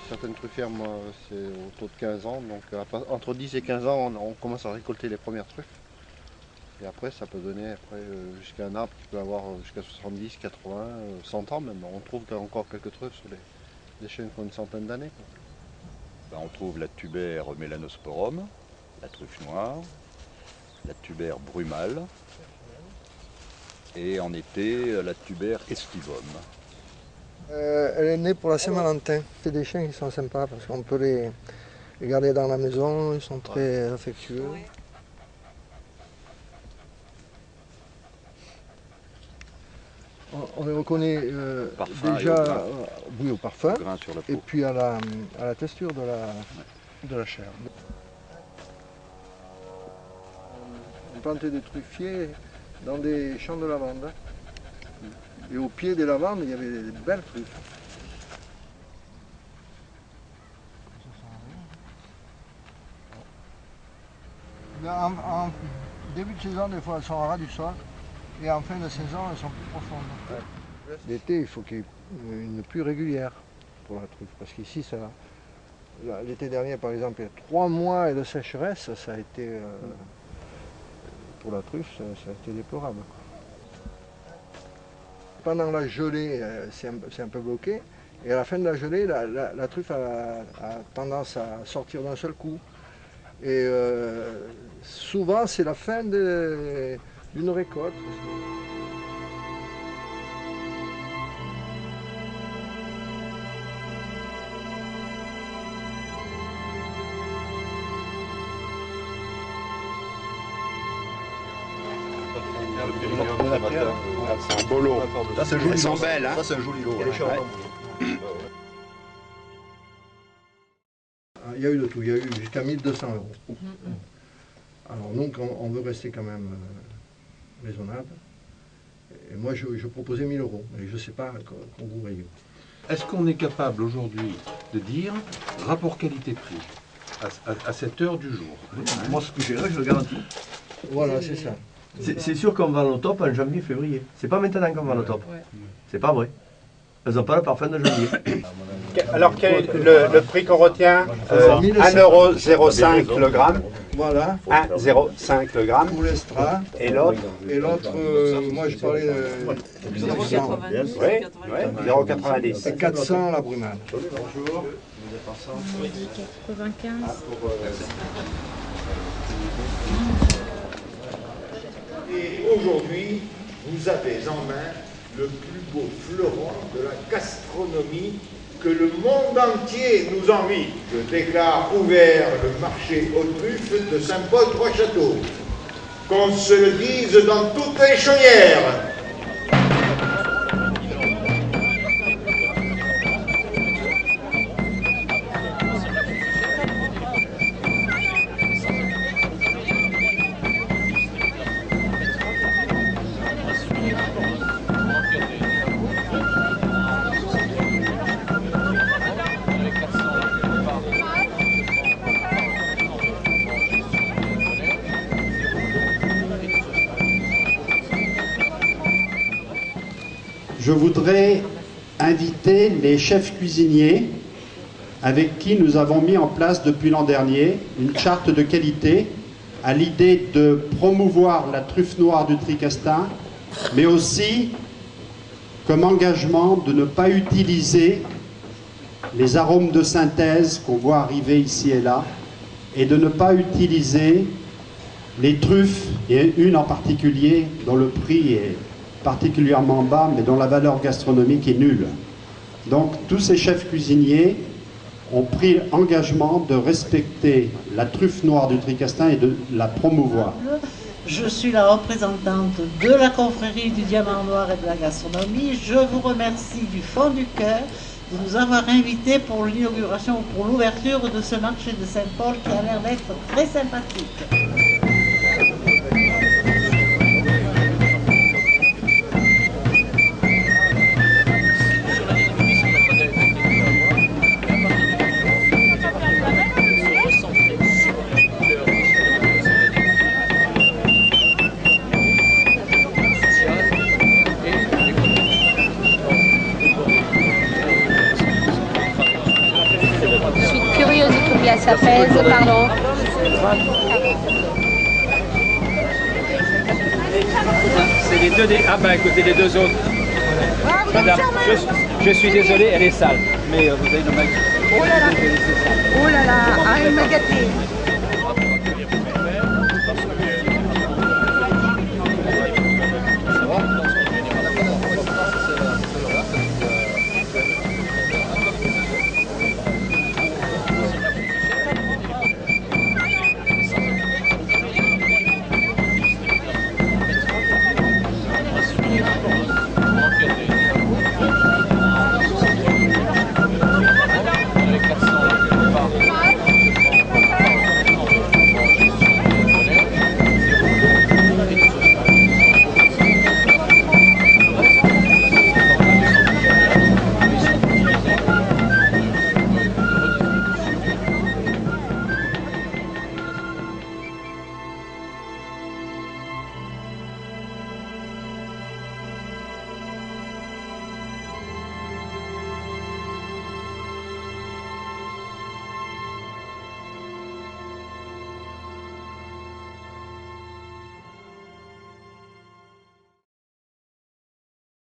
certaines truffières, moi, c'est autour de 15 ans. Donc entre 10 et 15 ans, on commence à récolter les premières truffes. Et après, ça peut donner jusqu'à un arbre qui peut avoir jusqu'à 70, 80, 100 ans même. On trouve qu'il y a encore quelques truffes sur des chênes qui ont une centaine d'années. On trouve la tubère mélanosporum, la truffe noire, la tubère brumale et en été la tubère estivum. Elle est née pour la Saint-Valentin. C'est des chiens qui sont sympas parce qu'on peut les garder dans la maison, ils sont très affectueux. On les reconnaît déjà au parfum Sur la peau. et puis à la texture de la chair. On plantait des truffiers dans des champs de lavande. Et au pied des lavandes, il y avait des belles truffes. En début de saison, des fois, elles sont en ras du sol. Et en fin de saison, elles sont plus profondes. L'été, il faut qu'il y ait une pluie régulière pour la truffe. Parce qu'ici, l'été dernier, par exemple, il y a 3 mois de sécheresse, ça a été, pour la truffe, ça a été déplorable. Pendant la gelée, c'est un peu bloqué. Et à la fin de la gelée, la truffe a tendance à sortir d'un seul coup. Et souvent, c'est la fin d'une récolte. C'est un beau lot. Ça, c'est un joli lot. Elles sont belles, hein. Ça, c'est un joli lot. Il y a eu de tout, il y a eu jusqu'à 1200 €. Alors donc on veut rester quand même raisonnable. Et moi je proposais 1000 €, mais je ne sais pas quand vous voyez. Est-ce qu'on est capable aujourd'hui de dire rapport qualité-prix à cette heure du jour? Moi, ce que j'ai là, je le garantis. Voilà, c'est ça. C'est sûr qu'on va au top en janvier, février. C'est pas maintenant qu'on va au top. C'est pas vrai. Elles n'ont pas le parfum de janvier. Alors quel est le prix qu'on retient? 1,05 € le gramme. Voilà. 1,05 € le gramme. Pour l'Estra. Et l'autre? Et l'autre, moi je parlais de 0,90. Oui, 0,90. C'est 400 la brumale. Bonjour. 95. Et aujourd'hui, vous avez en main le plus beau fleuron de la gastronomie que le monde entier nous envie. Je déclare ouvert le marché aux truffes de Saint-Paul-Trois-Châteaux. Qu'on se le dise dans toutes les chaumières. Je voudrais inviter les chefs cuisiniers avec qui nous avons mis en place depuis l'an dernier une charte de qualité à l'idée de promouvoir la truffe noire du Tricastin, mais aussi comme engagement de ne pas utiliser les arômes de synthèse qu'on voit arriver ici et là, et de ne pas utiliser les truffes, et une en particulier dont le prix est particulièrement bas, mais dont la valeur gastronomique est nulle. Donc tous ces chefs cuisiniers ont pris l'engagement de respecter la truffe noire du Tricastin et de la promouvoir. Je suis la représentante de la confrérie du Diamant Noir et de la gastronomie. Je vous remercie du fond du cœur de nous avoir invités pour l'inauguration ou pour l'ouverture de ce marché de Saint-Paul qui a l'air d'être très sympathique. Ça pèse, pardon. C'est les deux des... Ah bah écoutez, les deux autres. Madame, je suis désolé, elle est sale. Mais vous avez le mag... Oh là là, ah, il m'a gâté.